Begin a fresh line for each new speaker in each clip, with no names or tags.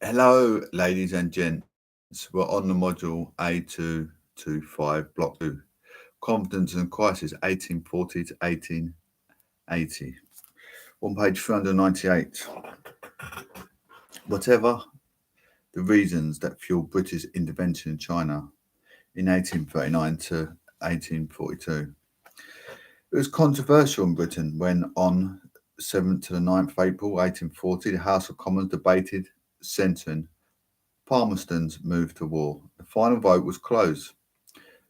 Hello, ladies and gents. We're on the module A225, Block 2, Confidence and Crisis, 1840 to 1880. On page 398. Whatever the reasons that fueled British intervention in China in 1839 to 1842, it was controversial in Britain when, on 7th to the 9th of April 1840, the House of Commons debated censoring Palmerston's move to war. The final vote was close.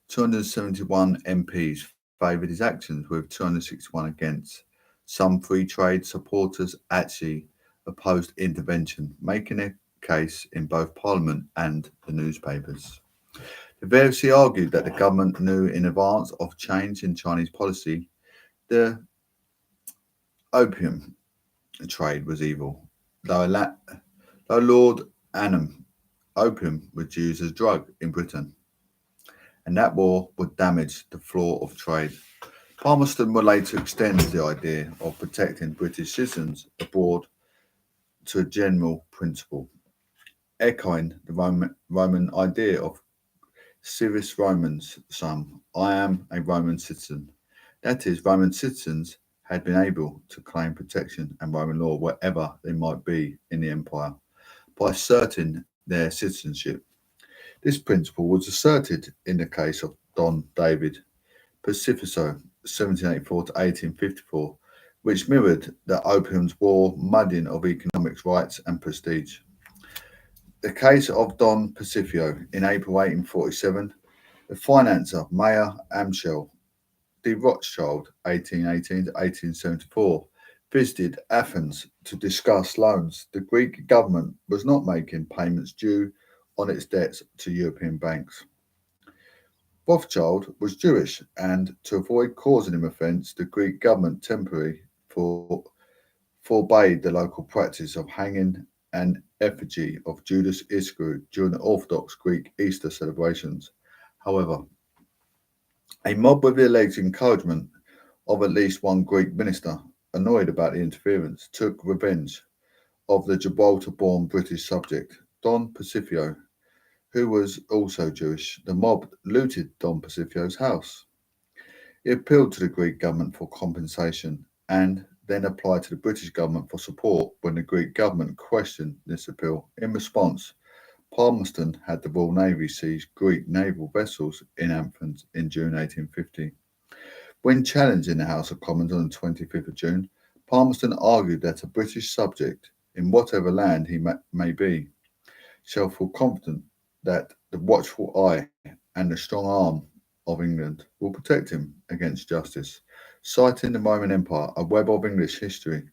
271 MPs favoured his actions, with 261 against. Some free trade supporters actually opposed intervention, making a case in both Parliament and the newspapers. They variously argued that the government knew in advance of change in Chinese policy. The opium trade was evil. Though Lord Annam, opium was used as a drug in Britain, and that war would damage the floor of trade. Palmerston would later extend the idea of protecting British citizens abroad to a general principle, echoing the Roman idea of civis Romans sum, I am a Roman citizen. That is, Roman citizens had been able to claim protection and Roman law wherever they might be in the empire by asserting their citizenship. This principle was asserted in the case of Don David Pacifico, 1784 to 1854, which mirrored the Opium's War mudding of economic rights and prestige. The case of Don Pacifico in April 1847, the financer Mayer Amschel de Rothschild, 1818 to 1874, visited Athens to discuss loans. The Greek government was not making payments due on its debts to European banks. Rothschild was Jewish, and to avoid causing him offence, the Greek government temporarily forbade the local practice of hanging an effigy of Judas Iscariot during the Orthodox Greek Easter celebrations. However, a mob with the alleged encouragement of at least one Greek minister, annoyed about the interference, took revenge of the Gibraltar-born British subject, Don Pacifico, who was also Jewish. The mob looted Don Pacifico's house. He appealed to the Greek government for compensation and then applied to the British government for support when the Greek government questioned this appeal. In response, Palmerston had the Royal Navy seize Greek naval vessels in Athens in June 1850. When challenged in the House of Commons on the 25th of June, Palmerston argued that a British subject, in whatever land he may be, shall feel confident that the watchful eye and the strong arm of England will protect him against justice. Citing the Roman Empire, a web of English history,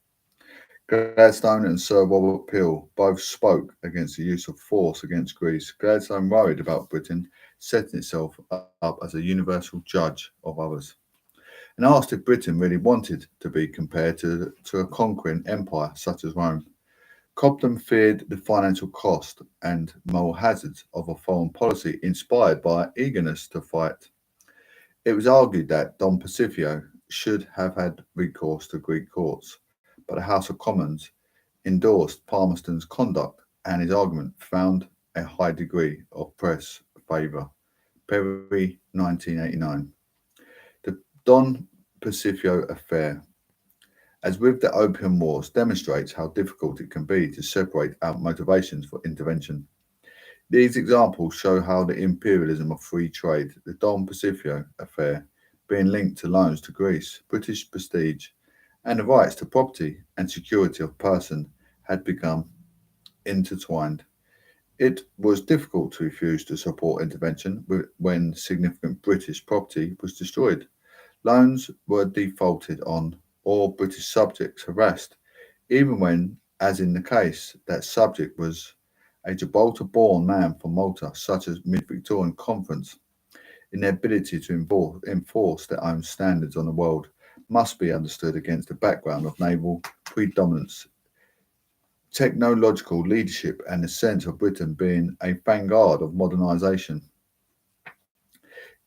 Gladstone and Sir Robert Peel both spoke against the use of force against Greece. Gladstone worried about Britain setting itself up as a universal judge of others, and asked if Britain really wanted to be compared to a conquering empire such as Rome. Cobden feared the financial cost and moral hazards of a foreign policy inspired by eagerness to fight. It was argued that Don Pacifico should have had recourse to Greek courts, but the House of Commons endorsed Palmerston's conduct, and his argument found a high degree of press favour. Perry, 1989. The Don Pacifico affair, as with the Opium Wars, demonstrates how difficult it can be to separate out motivations for intervention. These examples show how the imperialism of free trade, the Don Pacifico affair, being linked to loans to Greece, British prestige, and the rights to property and security of person, had become intertwined. It was difficult to refuse to support intervention when significant British property was destroyed. Loans were defaulted on, or British subjects harassed, even when, as in the case, that subject was a Gibraltar-born man from Malta, such as mid-Victorian conference, inability to enforce their own standards on the world must be understood against the background of naval predominance, technological leadership, and the sense of Britain being a vanguard of modernisation.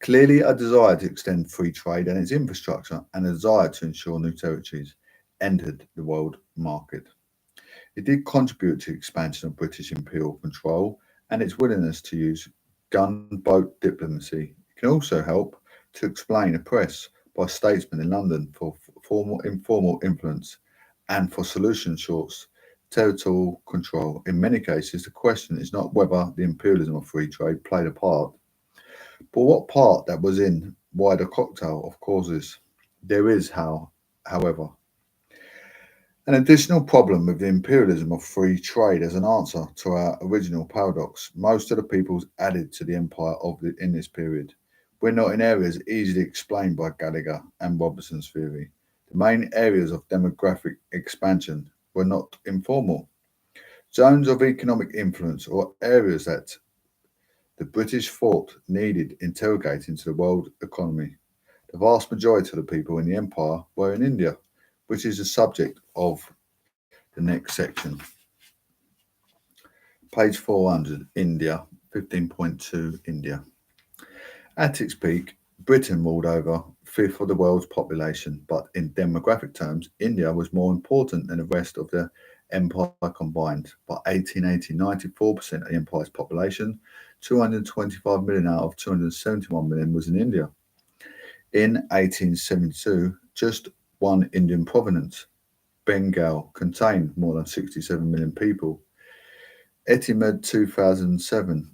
Clearly, a desire to extend free trade and its infrastructure, and a desire to ensure new territories entered the world market. It did contribute to the expansion of British imperial control and its willingness to use gunboat diplomacy. It can also help to explain a press by statesmen in London for formal informal influence and for solution shorts territorial control. In many cases, the question is not whether the imperialism of free trade played a part, but what part that was in wider cocktail of causes. There is, however, an additional problem with the imperialism of free trade as an answer to our original paradox. Most of the peoples added to the empire in this period were not in areas easily explained by Gallagher and Robertson's theory. The main areas of demographic expansion were not informal. Zones of economic influence or areas that the British thought needed interrogating to the world economy. The vast majority of the people in the empire were in India, which is the subject of the next section. Page 400, India, 15.2 India. At its peak, Britain ruled over a fifth of the world's population, but in demographic terms, India was more important than the rest of the empire combined. By 1880, 94% of the empire's population, 225 million out of 271 million, was in India. In 1872, just one Indian province, Bengal, contained more than 67 million people. Etimed 2007.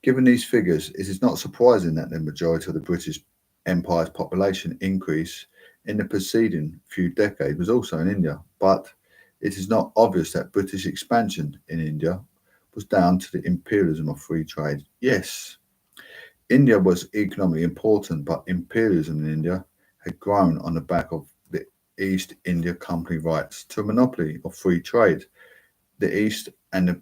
Given these figures, it is not surprising that the majority of the British Empire's population increase in the preceding few decades was also in India, but it is not obvious that British expansion in India was down to the imperialism of free trade. Yes, India was economically important, but imperialism in India had grown on the back of the East India Company rights to a monopoly of free trade, the East and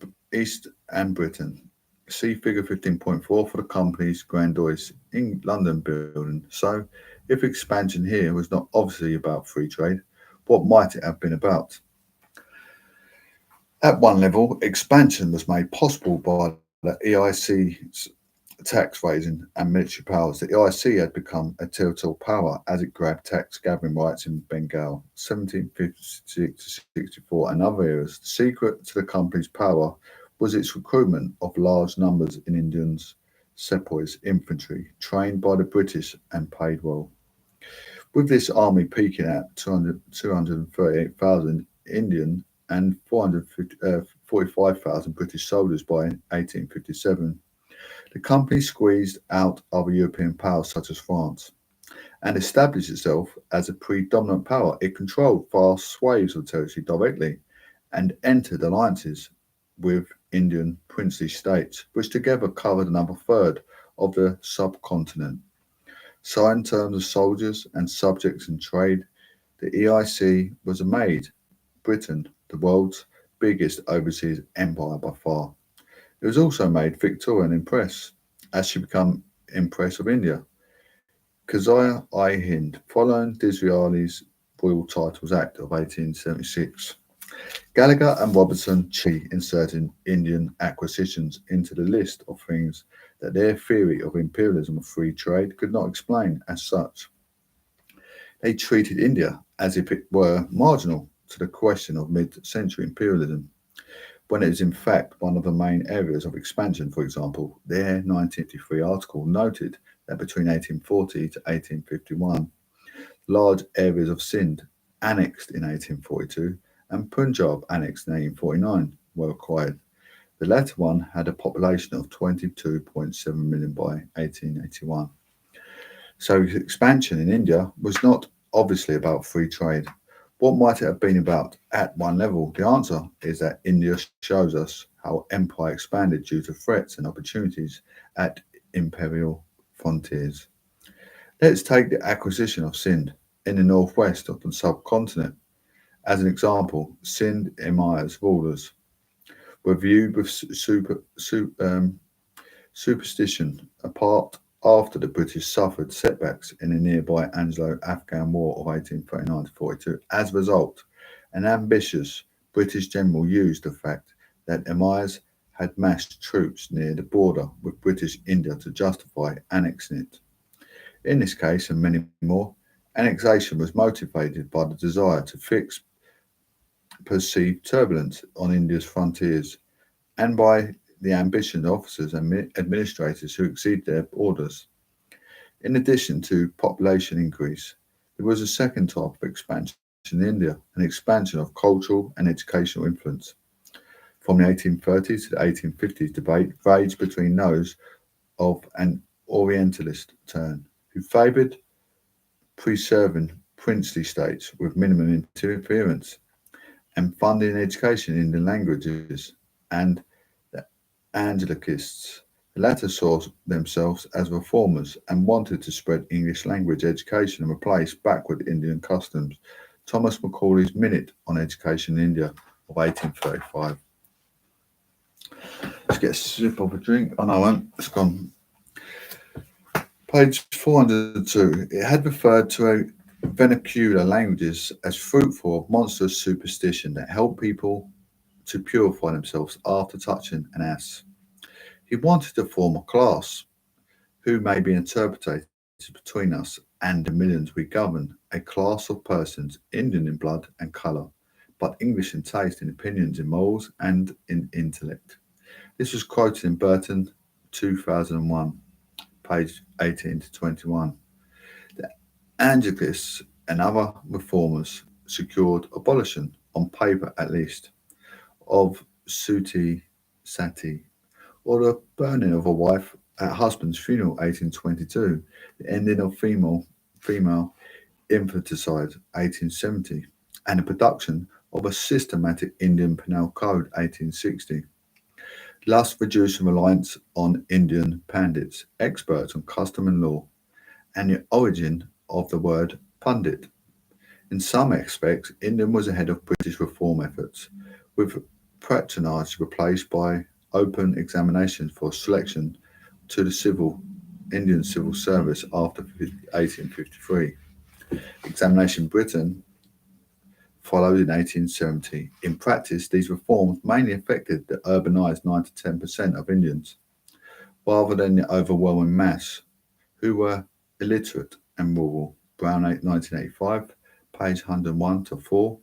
Britain. See figure 15.4 for the company's grandiose in London building. So, if expansion here was not obviously about free trade, what might it have been about? At one level, expansion was made possible by the EIC's tax raising and military powers. The EIC had become a territorial power as it grabbed tax gathering rights in Bengal, 1756 to 64, and other areas. The secret to the company's power was its recruitment of large numbers in Indians, sepoys, infantry, trained by the British and paid well. With this army peaking at 238,000 Indian and 445,000 British soldiers by 1857, the company squeezed out other European powers such as France and established itself as a predominant power. It controlled vast swathes of territory directly and entered alliances with Indian princely states, which together covered another third of the subcontinent. So, in terms of soldiers and subjects and trade, the EIC was made Britain the world's biggest overseas empire by far. It was also made Victoria an Empress, as she became Empress of India. Keziah I Hind, following Disraeli's Royal Titles Act of 1876. Gallagher and Robertson inserted Indian acquisitions into the list of things that their theory of imperialism of free trade could not explain as such. They treated India as if it were marginal to the question of mid-century imperialism, when it is in fact one of the main areas of expansion. For example, their 1953 article noted that between 1840 to 1851, large areas of Sindh annexed in 1842 and Punjab annexed in 1849 were acquired. The latter one had a population of 22.7 million by 1881. So expansion in India was not obviously about free trade. What might it have been about at one level? The answer is that India shows us how empire expanded due to threats and opportunities at imperial frontiers. Let's take the acquisition of Sindh in the northwest of the subcontinent. As an example, Sindh emirs, rulers, were viewed with superstition apart after the British suffered setbacks in the nearby Anglo-Afghan War of 1839 to 42. As a result, an ambitious British general used the fact that emirs had massed troops near the border with British India to justify annexing it. In this case, and many more, annexation was motivated by the desire to fix perceived turbulence on India's frontiers and by the ambitious officers and administrators who exceeded their orders. In addition to population increase, there was a second type of expansion in India, an expansion of cultural and educational influence. From the 1830s to the 1850s, debate raged between those of an Orientalist turn, who favoured preserving princely states with minimum interference and funding education in the languages, and the Anglicists. The latter saw themselves as reformers and wanted to spread English language education and replace backward Indian customs. Thomas Macaulay's Minute on Education in India of 1835. Let's get a sip of a drink. Oh no, I won't. It's gone. Page 402. It had referred to a vernacular languages as fruitful of monstrous superstition that helped people to purify themselves after touching an ass. He wanted to form a class who may be interpreted between us and the millions we govern, a class of persons Indian in blood and colour, but English in taste, in opinions, in morals, and in intellect. This was quoted in Burton, 2001, page 18 to 21. The Anglicists and other reformers secured abolition, on paper at least, of suti sati, or the burning of a wife at husband's funeral, 1822, the ending of female infanticide, 1870, and the production of a systematic Indian penal code, 1860. Thus reducing reliance on Indian pandits, experts on custom and law, and the origin of the word pundit. In some aspects, India was ahead of British reform efforts, with patronage replaced by open examinations for selection to the Indian civil service after 1853. Examination Britain followed in 1870. In practice, these reforms mainly affected the urbanised 9 to 10% of Indians, rather than the overwhelming mass, who were illiterate and rural. Brown, 1985, page 101 to 4.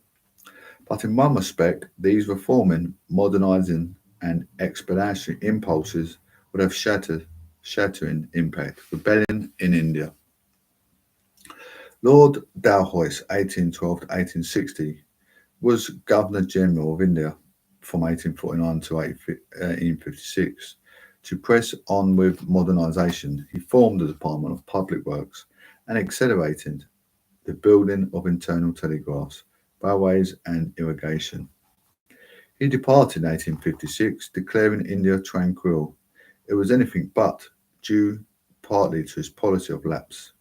But in one respect, these reforming, modernising, and expeditionary impulses would have shattering impact. Rebellion in India. Lord Dalhousie, 1812 to 1860, was Governor General of India from 1849 to 1856. To press on with modernisation, he formed the Department of Public Works and accelerated the building of internal telegraphs, railways, and irrigation. He departed in 1856, declaring India tranquil. It was anything but, due partly to his policy of lapse.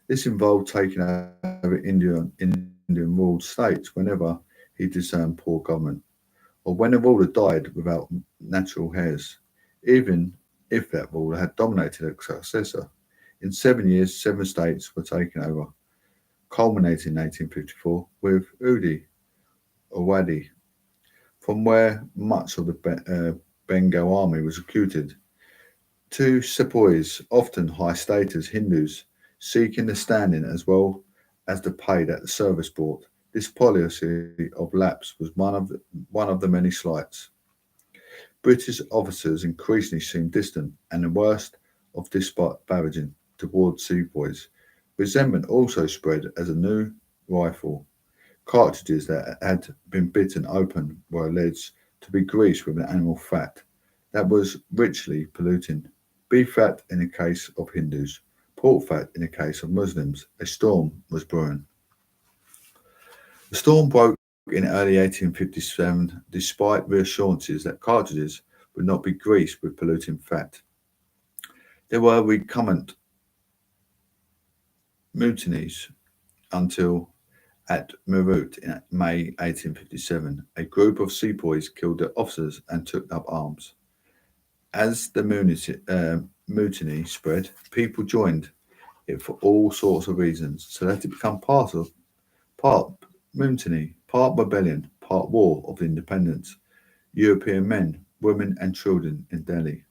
This involved taking over Indian ruled states whenever he discerned poor government, or when a ruler died without natural heirs, even if that ruler had dominated a successor. In 7 years, 7 states were taken over, culminating in 1854 with Awadhi, from where much of the Bengal army was recruited. Two sepoys, often high status Hindus, seeking the standing as well as the pay that the service brought. This policy of lapse was one of the many slights. British officers increasingly seemed distant, and the worst of disparaging towards sepoys. Resentment also spread as a new rifle. Cartridges that had been bitten open were alleged to be greased with an animal fat that was richly polluting. Beef fat in the case of Hindus, pork fat in the case of Muslims. A storm was brewing. The storm broke in early 1857 despite reassurances that cartridges would not be greased with polluting fat. There were recurrent mutinies until at Meerut in May 1857, a group of sepoys killed their officers and took up arms. As the mutiny spread, people joined it for all sorts of reasons, so that it became part mutiny, part rebellion, part war of independence. European men, women, and children in Delhi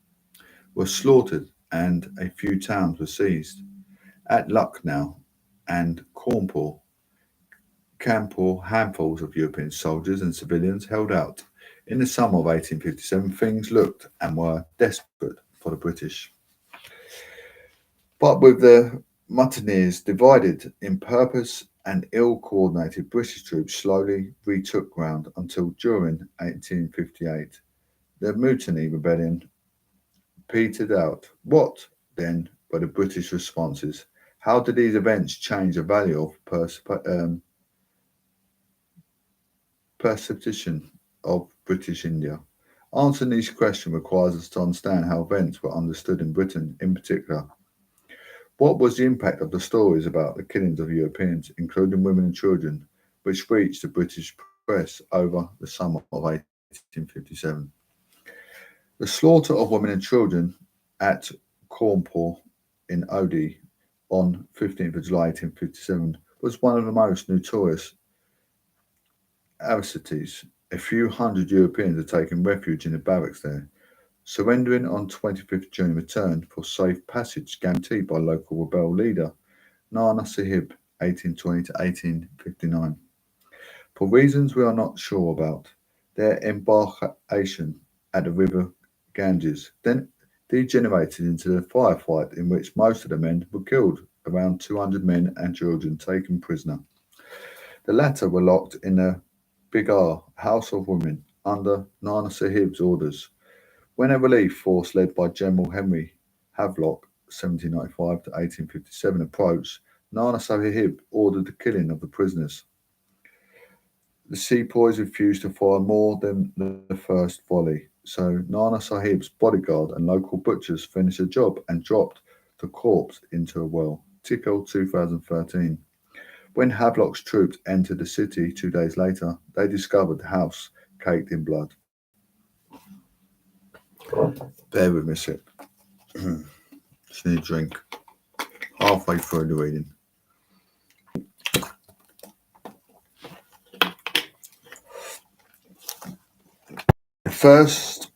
were slaughtered, and a few towns were seized. At Lucknow and Cawnpur, Campbell, handfuls of European soldiers and civilians held out. In the summer of 1857, things looked and were desperate for the British. But with the mutineers divided in purpose and ill coordinated, British troops slowly retook ground until during 1858 the Mutiny Rebellion petered out. What, then, were the British responses? How did these events change the value of perception of British India? Answering these questions requires us to understand how events were understood in Britain in particular. What was the impact of the stories about the killings of Europeans, including women and children, which reached the British press over the summer of 1857? The slaughter of women and children at Cawnpore in Oddi on 15th of July 1857 was one of the most notorious atrocities. A few hundred Europeans had taken refuge in the barracks there, surrendering on 25th June in return for safe passage guaranteed by local rebel leader Nana Sahib 1820 to 1859. For reasons we are not sure about, their embarkation at the river Ganges then degenerated into a firefight in which most of the men were killed, around 200 men and children taken prisoner. The latter were locked in the Bigar House of Women under Nana Sahib's orders. When a relief force led by General Henry Havelock (1795 to 1857) approached, Nana Sahib ordered the killing of the prisoners. The sepoys refused to fire more than the first volley, so Nana Sahib's bodyguard and local butchers finished the job and dropped the corpse into a well. Tickle 2013. When Havelock's troops entered the city 2 days later, they discovered the house caked in blood. Bear with me a sec. Just need a drink. Halfway through the reading. First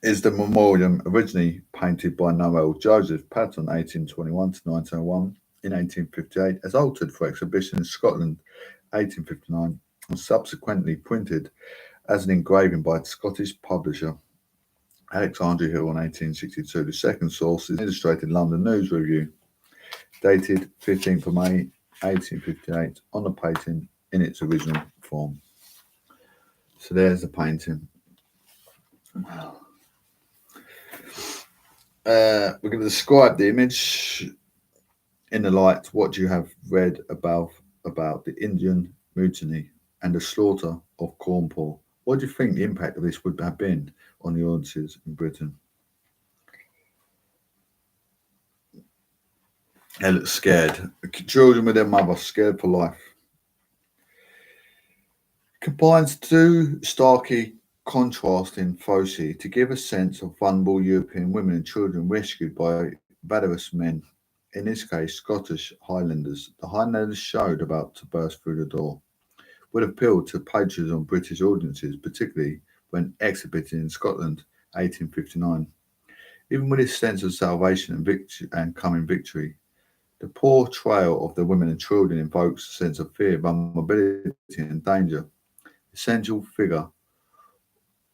is the memorial originally painted by Noel Joseph Patton 1821 to 1901 in 1858 as altered for exhibition in Scotland 1859 and subsequently printed as an engraving by the Scottish publisher Alexandra Hill in 1862. The second source is an illustrated London News Review dated 15th of May 1858 on the painting in its original form. So there's the painting. We're going to describe the image in the light. What do you have read above about the Indian mutiny and the slaughter of Cawnpore? What do you think the impact of this would have been on the audiences in Britain? They look scared. Children with their mother, scared for life. Combines two starkly contrasting foci to give a sense of vulnerable European women and children rescued by valorous men, in this case Scottish Highlanders. The Highlanders showed about to burst through the door would appeal to patriotism on British audiences, particularly when exhibited in Scotland 1859. Even with his sense of salvation and victory and coming victory, the portrayal of the women and children invokes a sense of fear, vulnerability, and danger. The central figure,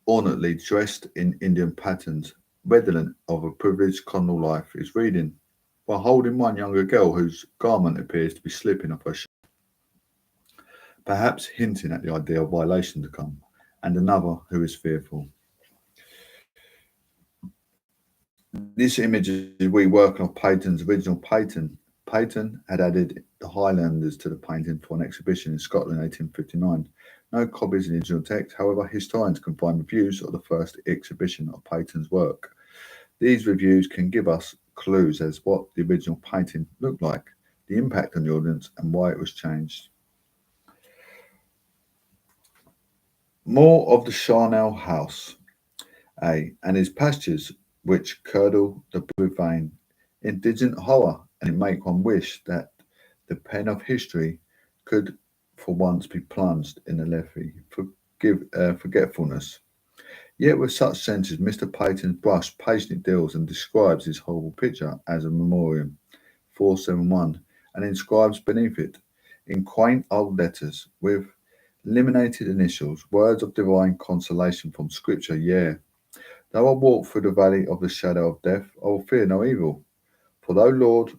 ornately dressed in Indian patterns, redolent of a privileged colonial life, is reading while holding one younger girl whose garment appears to be slipping off her shoulder, perhaps hinting at the idea of violation to come, and another who is fearful. This image is reworking of Peyton's original painting. Peyton had added the Highlanders to the painting for an exhibition in Scotland in 1859. No copies of the original text, however, historians can find reviews of the first exhibition of Peyton's work. These reviews can give us clues as what the original painting looked like, the impact on the audience, and why it was changed. More of the charnel house, and his pastures which curdle the blue vein, indigent horror, and it make one wish that the pen of history could for once be plunged in a lethe forgetfulness. Yet with such senses, Mr. Peyton's brush patiently deals and describes his horrible picture as a memoriam, 471, and inscribes beneath it, in quaint old letters with eliminated initials, words of divine consolation from Scripture. Yeah, though I walk through the valley of the shadow of death, I will fear no evil. For thou Lord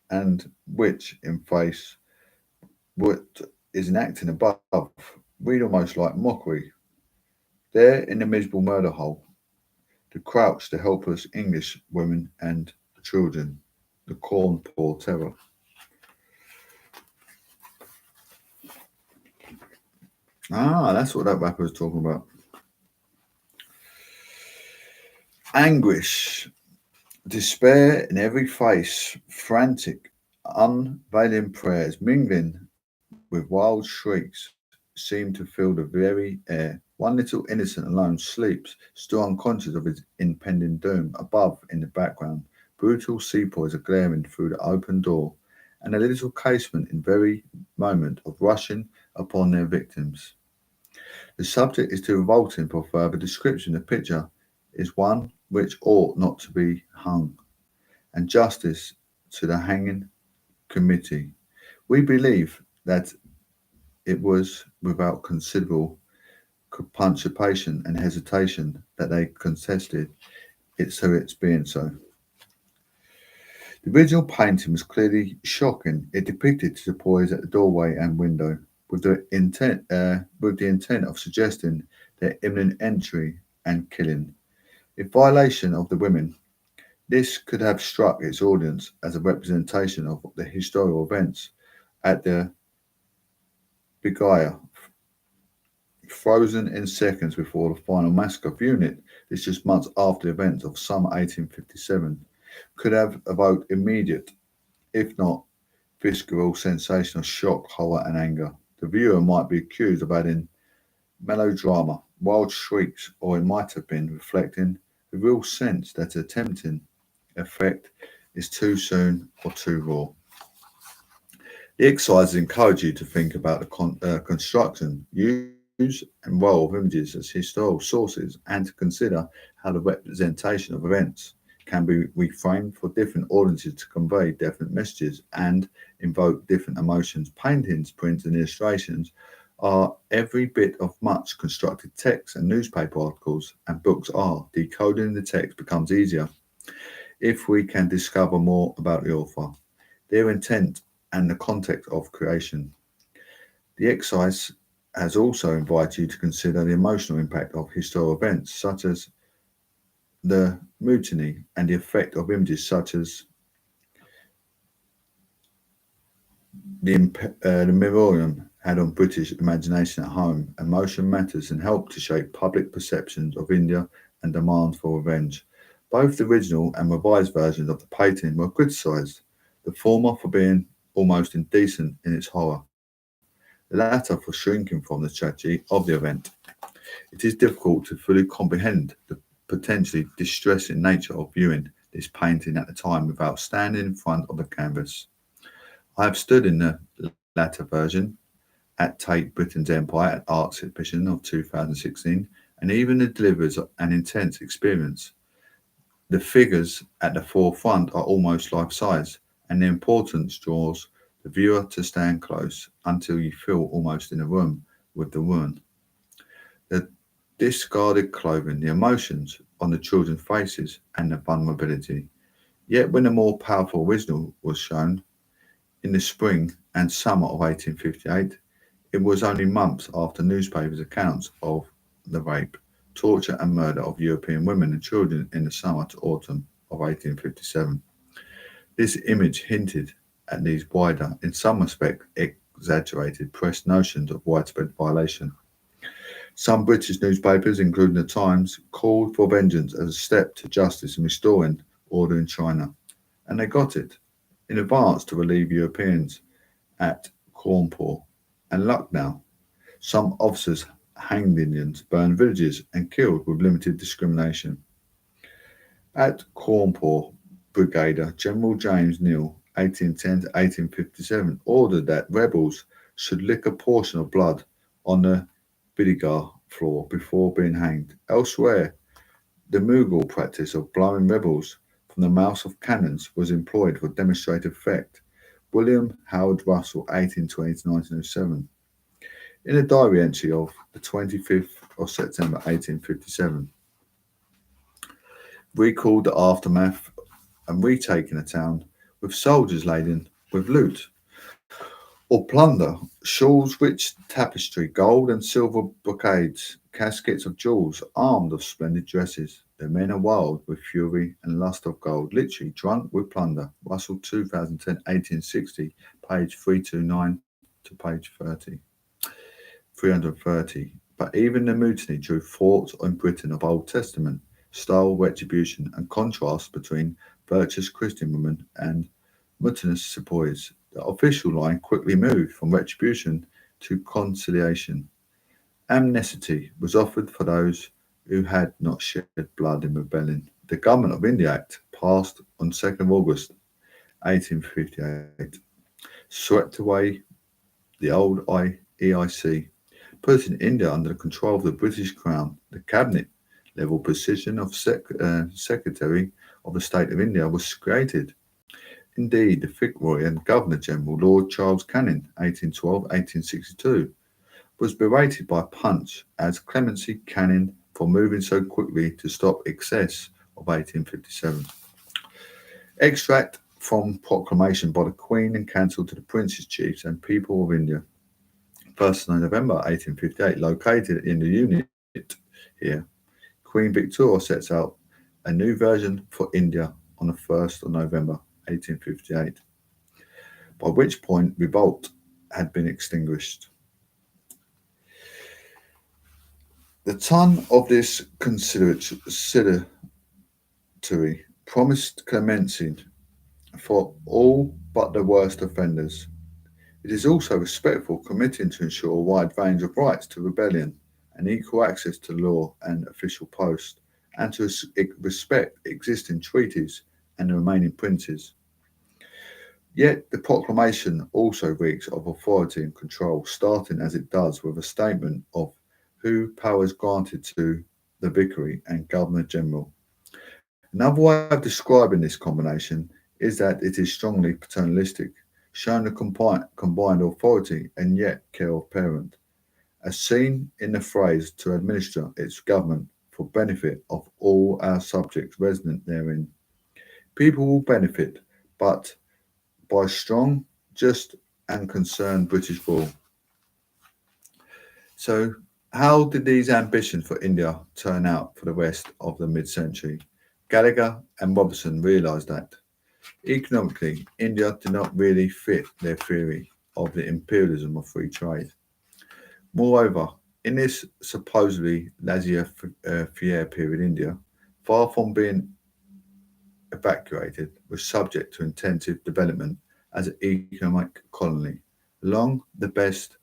and which in face what is enacting above, read almost like mockery. There in the miserable murder hole, to crouch the helpless English women and children, the corn poor terror. Ah, that's what that rapper was talking about. Anguish, despair in every face, frantic, unavailing prayers, mingling with wild shrieks, seem to fill the very air. One little innocent alone sleeps, still unconscious of his impending doom. Above, in the background, brutal sepoys are glaring through the open door, and a little casement in very moment of rushing upon their victims. The subject is too revolting for further description. The picture is one which ought not to be hung, and justice to the hanging committee. We believe that it was without considerable punctuation and hesitation that they contested it so its being so. The original painting was clearly shocking. It depicted the boys at the doorway and window with the intent of suggesting their imminent entry and killing. In violation of the women, this could have struck its audience as a representation of the historical events at the Beguia, frozen in seconds before the final massacre. Viewing it, this just months after the events of summer 1857, could have evoked immediate, if not visceral, sensation of shock, horror, and anger. The viewer might be accused of adding melodrama, wild shrieks, or it might have been reflecting the real sense that attempting effect is too soon or too raw. The exercises encourage you to think about the construction, use, and role of images as historical sources, and to consider how the representation of events can be reframed for different audiences to convey different messages and invoke different emotions. Paintings, prints, and illustrations are every bit of much constructed text, and newspaper articles and books are. Decoding the text becomes easier if we can discover more about the author, their intent, and the context of creation. The exercise has also invited you to consider the emotional impact of historical events, such as the mutiny, and the effect of images such as the memoriam had on British imagination at home. Emotion matters and helped to shape public perceptions of India and demand for revenge. Both the original and revised versions of the painting were criticised, the former for being almost indecent in its horror, the latter for shrinking from the tragedy of the event. It is difficult to fully comprehend the potentially distressing nature of viewing this painting at the time without standing in front of the canvas. I have stood in the latter version at Tate Britain's Empire at Arts Exhibition of 2016, and even it delivers an intense experience. The figures at the forefront are almost life size, and the importance draws the viewer to stand close until you feel almost in a room with the ruin. The discarded clothing, the emotions on the children's faces, and the vulnerability. Yet, when a more powerful original was shown in the spring and summer of 1858, it was only months after newspapers' accounts of the rape, torture, and murder of European women and children in the summer to autumn of 1857. This image hinted at these wider, in some respect exaggerated, press notions of widespread violation. Some British newspapers, including the Times, called for vengeance as a step to justice in restoring order in China, and they got it in advance to relieve Europeans at Cawnpore and Lucknow. Some officers hanged Indians, burned villages, and killed with limited discrimination. At Cawnpore, Brigadier General James Neal, 1810 to 1857, ordered that rebels should lick a portion of blood on the Bidigar floor before being hanged. Elsewhere, the Mughal practice of blowing rebels from the mouths of cannons was employed for demonstrative effect, William Howard Russell, 1820 to 1907. In a diary entry of the 25th of September 1857, recalled the aftermath and retaking a town with soldiers laden with loot or plunder, shawls, rich tapestry, gold and silver brocades, caskets of jewels, armed of splendid dresses. The men are wild with fury and lust of gold, literally drunk with plunder. Russell 2010, 1860, page 329 to page 330. But even the mutiny drew thoughts in Britain of Old Testament style retribution and contrast between virtuous Christian women and mutinous sepoys. The official line quickly moved from retribution to conciliation. Amnesty was offered for those who had not shed blood in rebellion. The Government of India Act, passed on 2nd August 1858, swept away the old EIC, putting India under the control of the British Crown. The cabinet level position of Secretary of the State of India was created. Indeed, the Viceroy and Governor General Lord Charles Canning, 1812-1862, was berated by Punch as clemency Canning for moving so quickly to stop excess of 1857. Extract from proclamation by the Queen and Council to the Prince's Chiefs and People of India. 1st November 1858, located in the unit here, Queen Victoria sets out a new version for India on the 1st of November 1858, by which point revolt had been extinguished. The ton of this conciliatory promised clemency for all but the worst offenders. It is also respectful, committing to ensure a wide range of rights to rebellion and equal access to law and official post, and to respect existing treaties and the remaining princes. Yet the proclamation also reeks of authority and control, starting as it does with a statement of who powers granted to the Viceroy and Governor General. Another way of describing this combination is that it is strongly paternalistic, showing the combined authority and yet care of parent, as seen in the phrase to administer its government for benefit of all our subjects resident therein. People will benefit, but by strong, just, and concerned British rule. So, how did these ambitions for India turn out for the rest of the mid-century? Gallagher and Robertson realised that economically, India did not really fit their theory of the imperialism of free trade. Moreover, in this supposedly laissez-faire period, India, far from being evacuated, was subject to intensive development as an economic colony. Along the best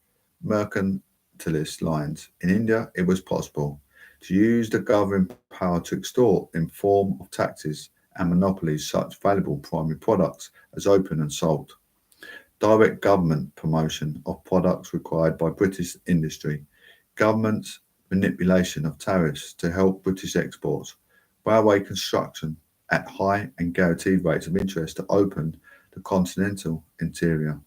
mercantilist lines in India, it was possible to use the governing power to extort in form of taxes and monopolies such valuable primary products as opium and salt. Direct government promotion of products required by British industry, government's manipulation of tariffs to help British exports, railway construction at high and guaranteed rates of interest to open the continental interior.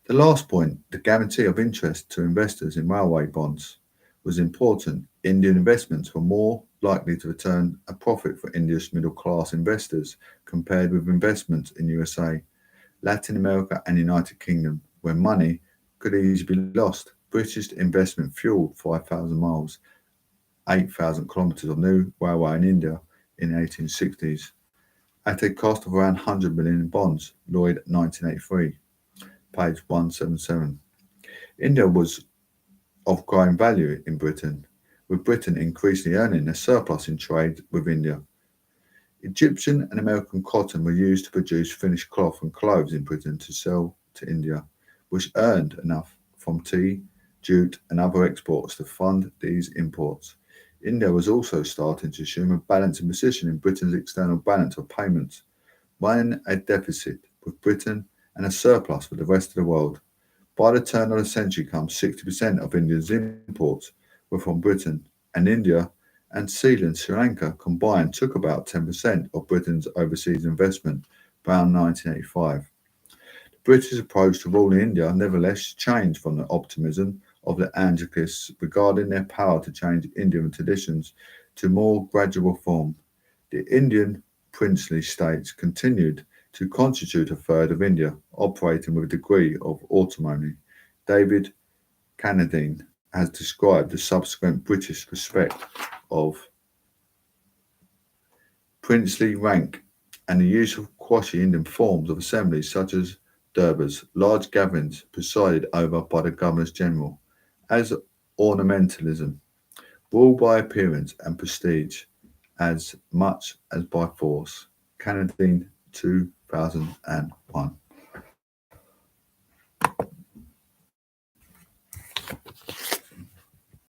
The last point, the guarantee of interest to investors in railway bonds, was important. Indian investments were more likely to return a profit for India's middle-class investors compared with investments in USA, Latin America and United Kingdom, where money could easily be lost. British investment fueled 5,000 miles, 8,000 kilometres of new railway in India in the 1860s, at a cost of around 100 million in bonds, Lloyd 1983, page 177. India was of growing value in Britain, with Britain increasingly earning a surplus in trade with India. Egyptian and American cotton were used to produce finished cloth and clothes in Britain to sell to India, which earned enough from tea, jute and other exports to fund these imports. India was also starting to assume a balancing position in Britain's external balance of payments, running a deficit with Britain and a surplus for the rest of the world. By the turn of the century, 60% of India's imports were from Britain, and India and Ceylon, Sri Lanka combined took about 10% of Britain's overseas investment around 1985. The British approach to ruling India nevertheless changed from the optimism of the Anglics regarding their power to change Indian traditions to more gradual reform. The Indian princely states continued to constitute a third of India, operating with a degree of autonomy. David Carradine has described the subsequent British respect of princely rank and the use of quasi-Indian forms of assemblies such as durbars, large gatherings presided over by the Governors-General, as ornamentalism, rule by appearance and prestige as much as by force. Carradine, 2001.